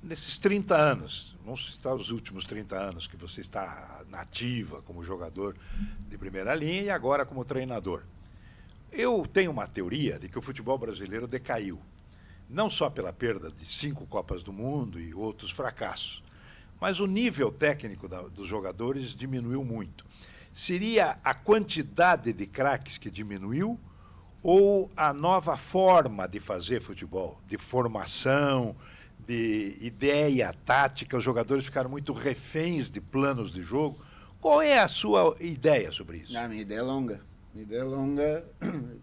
nesses 30 anos, vamos citar os últimos 30 anos que você está na ativa como jogador de primeira linha e agora como treinador. Eu tenho uma teoria de que o futebol brasileiro decaiu, não só pela perda de 5 Copas do Mundo e outros fracassos, mas o nível técnico dos jogadores diminuiu muito. Seria a quantidade de craques que diminuiu ou a nova forma de fazer futebol, de formação, de ideia tática? Os jogadores ficaram muito reféns de planos de jogo. Qual é a sua ideia sobre isso? Minha ideia é longa. Minha ideia é longa,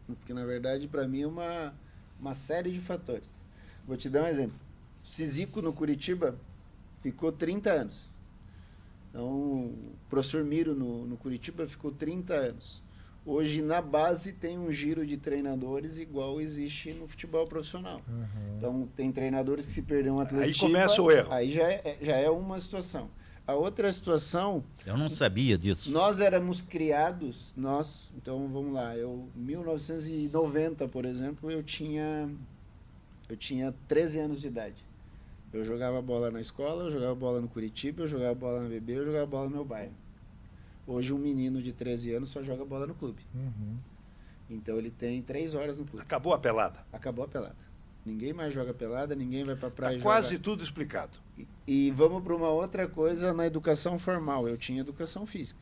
porque na verdade para mim é uma série de fatores. Vou te dar um exemplo. Zizico no Curitiba ficou 30 anos. Então, o professor Miro no Curitiba ficou 30 anos. Hoje, na base, tem um giro de treinadores igual existe no futebol profissional. Uhum. Então, tem treinadores que se perderam um Atletiba. Aí começa o erro. Aí já é uma situação. A outra situação... Eu não sabia disso. Nós éramos criados, então vamos lá, em 1990, por exemplo, eu tinha 13 anos de idade. Eu jogava bola na escola, eu jogava bola no Curitiba, eu jogava bola na BB, eu jogava bola no meu bairro. Hoje um menino de 13 anos só joga bola no clube. Uhum. Então ele tem 3 horas no clube. Acabou a pelada. Acabou a pelada. Ninguém mais joga pelada, ninguém vai pra praia Está quase tudo explicado. E vamos para uma outra coisa na educação formal. Eu tinha educação física.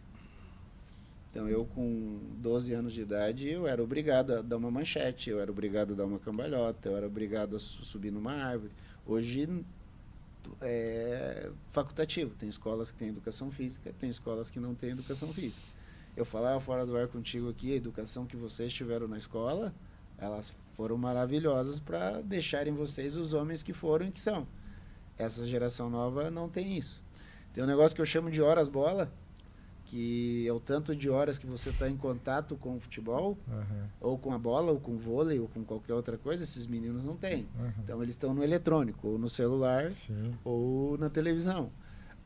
Então eu com 12 anos de idade, eu era obrigado a dar uma manchete, eu era obrigado a dar uma cambalhota, eu era obrigado a subir numa árvore. Hoje é facultativo. Tem escolas que têm educação física, tem escolas que não têm educação física. Eu falava fora do ar contigo aqui, a educação que vocês tiveram na escola, elas foram maravilhosas para deixarem vocês os homens que foram e que são. Essa geração nova não tem isso. Tem um negócio que eu chamo de horas bola, que é o tanto de horas que você está em contato com o futebol, ou com a bola, ou com o vôlei, ou com qualquer outra coisa, esses meninos não têm. Então eles estão no eletrônico, ou no celular, Sim. ou na televisão.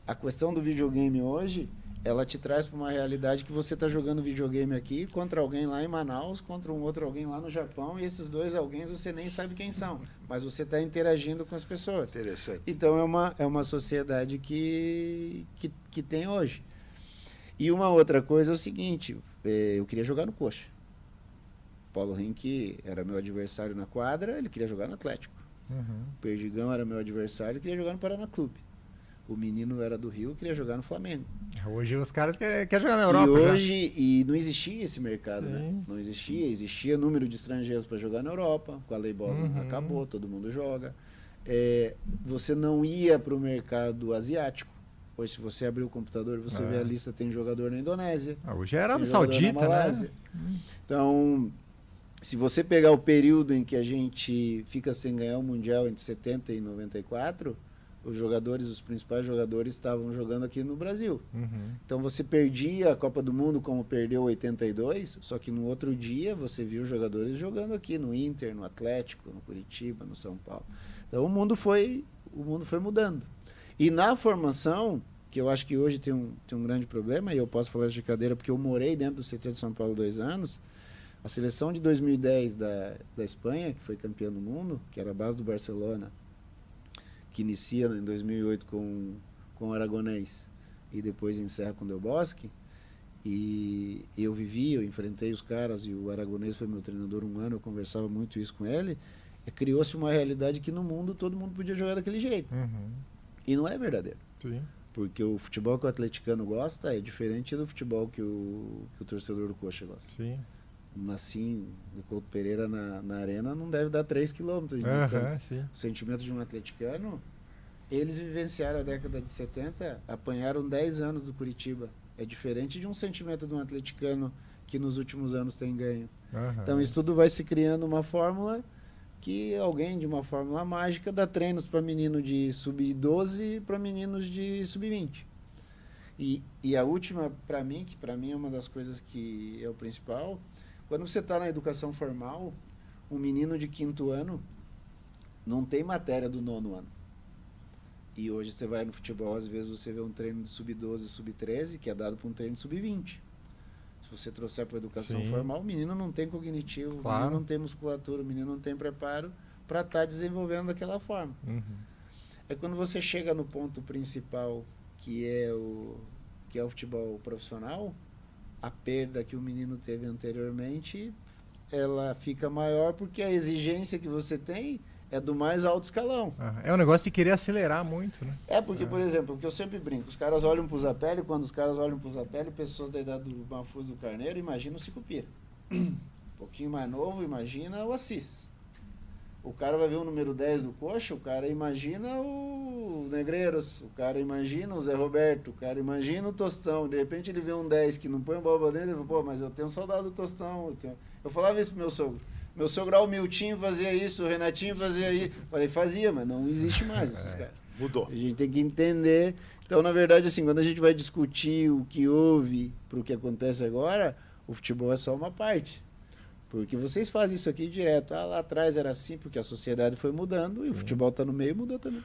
A questão do videogame hoje, ela te traz para uma realidade que você está jogando videogame aqui contra alguém lá em Manaus, contra um outro alguém lá no Japão, e esses dois alguém você nem sabe quem são, mas você está interagindo com as pessoas. Interessante. Então é uma sociedade que tem hoje. E uma outra coisa é o seguinte, eu queria jogar no Coxa. Paulo Rink era meu adversário na quadra, ele queria jogar no Atlético. O Perdigão era meu adversário, ele queria jogar no Paraná Clube. O menino era do Rio, queria jogar no Flamengo. Hoje os caras querem jogar na Europa. E não existia esse mercado, né? Não existia número de estrangeiros para jogar na Europa. Com a Lei Bosman acabou, todo mundo joga. Você não ia para o mercado asiático. Hoje, se você abrir o computador, você vê a lista, tem jogador na Indonésia. Hoje era no Saudita, né? Então, se você pegar o período em que a gente fica sem ganhar o Mundial entre 70 e 94, os principais jogadores estavam jogando aqui no Brasil. Então você perdia a Copa do Mundo como perdeu 82, só que no outro dia você viu jogadores jogando aqui no Inter, no Atlético, no Curitiba, no São Paulo. Então o mundo foi mudando. E na formação, que eu acho que hoje tem um grande problema, e eu posso falar isso de cadeira porque eu morei dentro do CT de São Paulo 2 anos, a seleção de 2010 da Espanha, que foi campeã do mundo, que era a base do Barcelona, que inicia em 2008 com o Aragonés e depois encerra com o Del Bosque, e eu enfrentei os caras, e o Aragonés foi meu treinador 1 ano, eu conversava muito isso com ele, criou-se uma realidade que no mundo todo mundo podia jogar daquele jeito. E não é verdadeiro. Sim. Porque o futebol que o atleticano gosta é diferente do futebol que o torcedor do Coxa gosta. Sim. Assim, do Couto Pereira na arena não deve dar 3 quilômetros de distância. Sim. O sentimento de um atleticano, eles vivenciaram a década de 70, apanharam 10 anos do Curitiba. É diferente de um sentimento de um atleticano que nos últimos anos tem ganho. Então isso tudo vai se criando uma fórmula que alguém de uma fórmula mágica dá treinos para menino de sub-12 para meninos de sub-20. E a última, para mim, que para mim é uma das coisas que é o principal, quando você está na educação formal, um menino de 5º ano não tem matéria do 9º ano. E hoje você vai no futebol, às vezes você vê um treino de sub-12, sub-13, que é dado para um treino de sub-20. Se você trouxer para a educação formal, o menino não tem cognitivo, o menino não tem musculatura, o menino não tem preparo para estar desenvolvendo daquela forma. É quando você chega no ponto principal, que é o futebol profissional, a perda que o menino teve anteriormente, ela fica maior porque a exigência que você tem é do mais alto escalão. É um negócio de querer acelerar muito, né? Porque, por exemplo, o que eu sempre brinco, os caras olham pro Zapelli, quando os caras olham pro Zapelli, pessoas da idade do Manfuso do Carneiro, imagina o Sicupira. Um pouquinho mais novo, imagina o Assis. O cara vai ver o número 10 do Coxa, o cara imagina o Negreiros, o cara imagina o Zé Roberto, o cara imagina o Tostão. De repente ele vê um 10 que não põe bola pra dentro, ele fala, pô, mas eu tenho saudade do Tostão. Eu falava isso pro meu sogro. Meu sogro, o Miltinho fazia isso, o Renatinho fazia isso. Falei, fazia, mas não existe mais esses caras. Mudou. A gente tem que entender. Então, na verdade, assim, quando a gente vai discutir o que houve para o que acontece agora, o futebol é só uma parte. Porque vocês fazem isso aqui direto. Lá atrás era assim, porque a sociedade foi mudando e o futebol está no meio e mudou também.